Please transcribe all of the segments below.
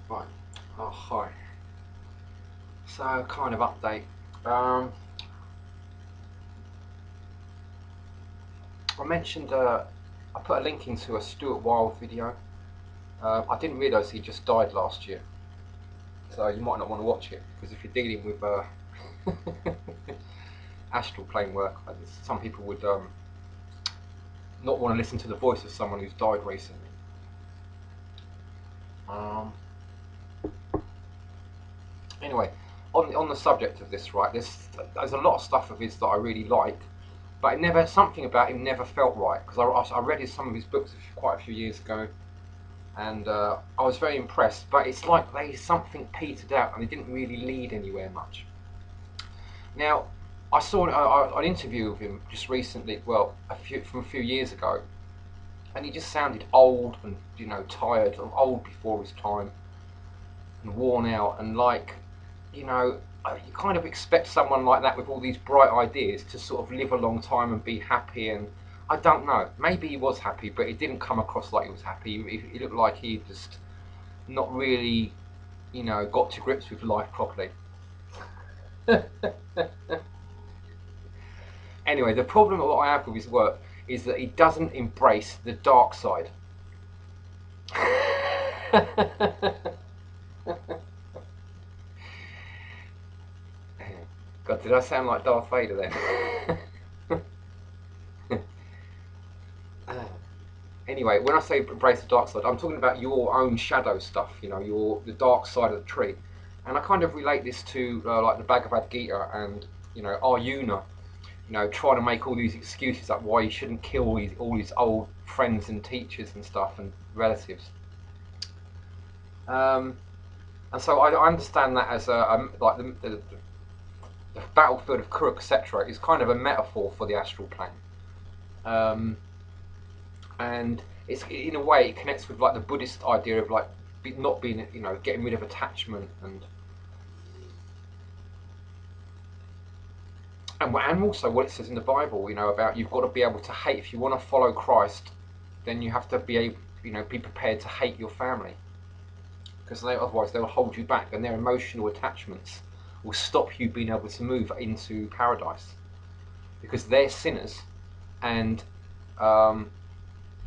Right. Oh, hi. So, kind of update. Um, I mentioned I put a link into a Stuart Wilde video. I didn't realise he just died last year, so you might not want to watch it because if you're dealing with astral plane work, some people would not want to listen to the voice of someone who's died recently. Um, anyway, on the subject of this, right? There's a lot of stuff of his that I really like, but it never something about him never felt right because I read some of his books quite a few years ago, and I was very impressed. But it's like something petered out and they didn't really lead anywhere much. Now, I saw an interview with him just recently, well, from a few years ago, and he just sounded old and tired, old before his time, and worn out, and you kind of expect someone like that with all these bright ideas to sort of live a long time and be happy. And I don't know, maybe he was happy, but it didn't come across like he was happy. It looked like he just not really, got to grips with life properly. Anyway, the problem that I have with his work is that he doesn't embrace the dark side. God, did I sound like Darth Vader then? Anyway, when I say embrace the dark side, I'm talking about your own shadow stuff. The dark side of the tree, and I kind of relate this to like the Bhagavad Gita and Arjuna. Trying to make all these excuses like why you shouldn't kill all these old friends and teachers and stuff and relatives. Um, and so I understand that as like the battlefield of Kurukshetra is kind of a metaphor for the astral plane. Um, and it's in a way it connects with like the Buddhist idea of like not being, getting rid of attachment and also what it says in the Bible, about you've got to be able to hate if you want to follow Christ, then you have to be able, be prepared to hate your family because otherwise they'll hold you back and their emotional attachments will stop you being able to move into paradise because they're sinners and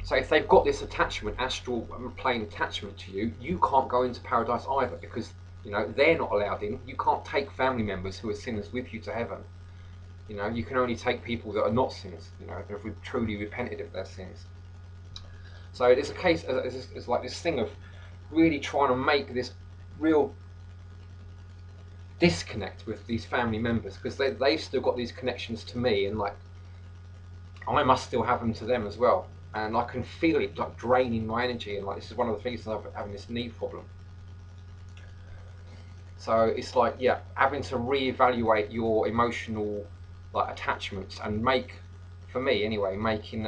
so if they've got this attachment, astral plane attachment to you, you can't go into paradise either because they're not allowed in. You can't take family members who are sinners with you to heaven. You can only take people that are not sinners. If we've truly repented of their sins. So it's a case. It's like this thing of really trying to make this real disconnect with these family members because they've still got these connections to me, and like I must still have them to them as well. And I can feel it like draining my energy, and like this is one of the things that I'm having this knee problem. So it's like, yeah, having to reevaluate your emotional like attachments and for me anyway, making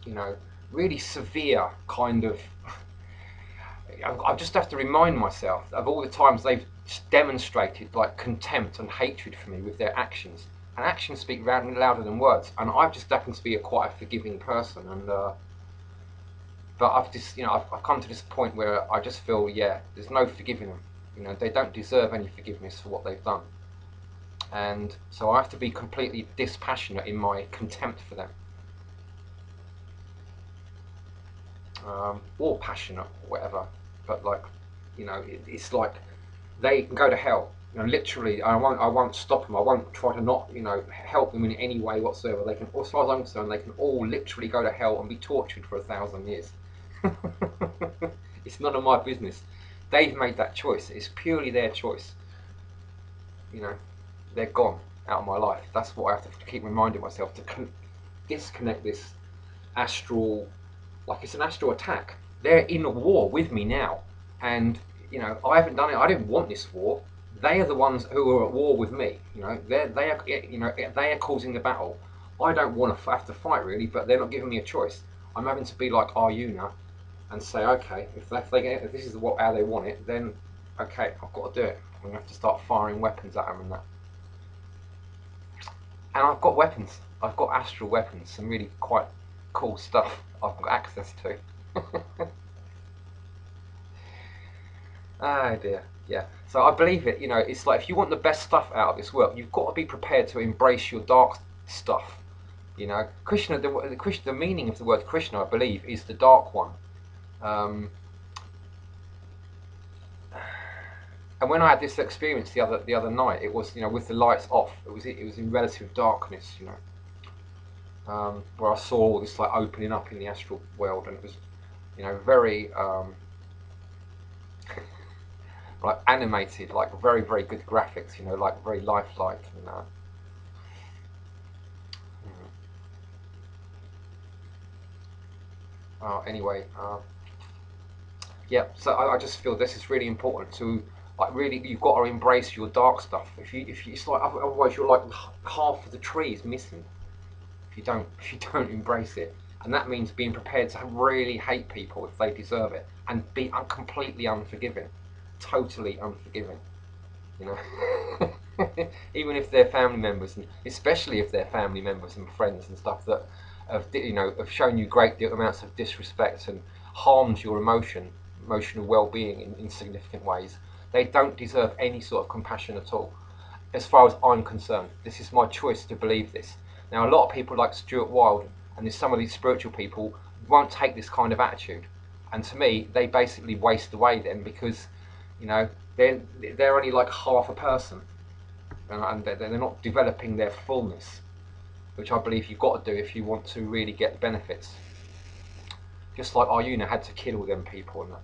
you know really severe kind of. I just have to remind myself of all the times they've demonstrated like contempt and hatred for me with their actions. And actions speak louder than words. And I've just happened to be quite a forgiving person, and but I've just I've come to this point where I just feel, yeah, there's no forgiving them. They don't deserve any forgiveness for what they've done, and so I have to be completely dispassionate in my contempt for them, or passionate, or whatever. But like, it's like they can go to hell. Literally, I won't stop them. I won't try to not, help them in any way whatsoever. They can, as far as I'm concerned, they can all literally go to hell and be tortured for 1,000 years. It's none of my business. They've made that choice. It's purely their choice. You know, they're gone out of my life. That's what I have to keep reminding myself to disconnect this astral, like it's an astral attack. They're in a war with me now, and I haven't done it. I didn't want this war. They are the ones who are at war with me. They are causing the battle. I don't want to have to fight really, but they're not giving me a choice. I'm having to be like Arjuna and say, okay, if this is how they want it, then okay, I've got to do it. I'm gonna have to start firing weapons at them and that. And I've got weapons. I've got astral weapons, some really quite cool stuff I've got access to. Oh dear. Yeah. So I believe it. You know, it's like if you want the best stuff out of this world, you've got to be prepared to embrace your dark stuff. You know, Krishna. The meaning of the word Krishna, I believe, is the dark one. Um, and when I had this experience the other night, it was, you know, with the lights off. It was in relative darkness. You know, where I saw all this like opening up in the astral world, and it was, you know, very like animated, like very very good graphics. You know, like very lifelike. And anyway, yeah. So I just feel this is really important to, like, really, you've got to embrace your dark stuff. If you, it's like otherwise you're like half of the tree is missing if you don't embrace it. And that means being prepared to really hate people if they deserve it, and be completely unforgiving, totally unforgiving. You know, even if they're family members, and especially if they're family members and friends and stuff that have shown you great amounts of disrespect and harmed your emotional well-being in significant ways. They don't deserve any sort of compassion at all, as far as I'm concerned. This is my choice to believe this. Now, a lot of people like Stuart Wilde and there's some of these spiritual people won't take this kind of attitude, and to me, they basically waste away then, because, you know, they're only like half a person, and they're not developing their fullness, which I believe you've got to do if you want to really get the benefits. Just like Arjuna had to kill all them people and that.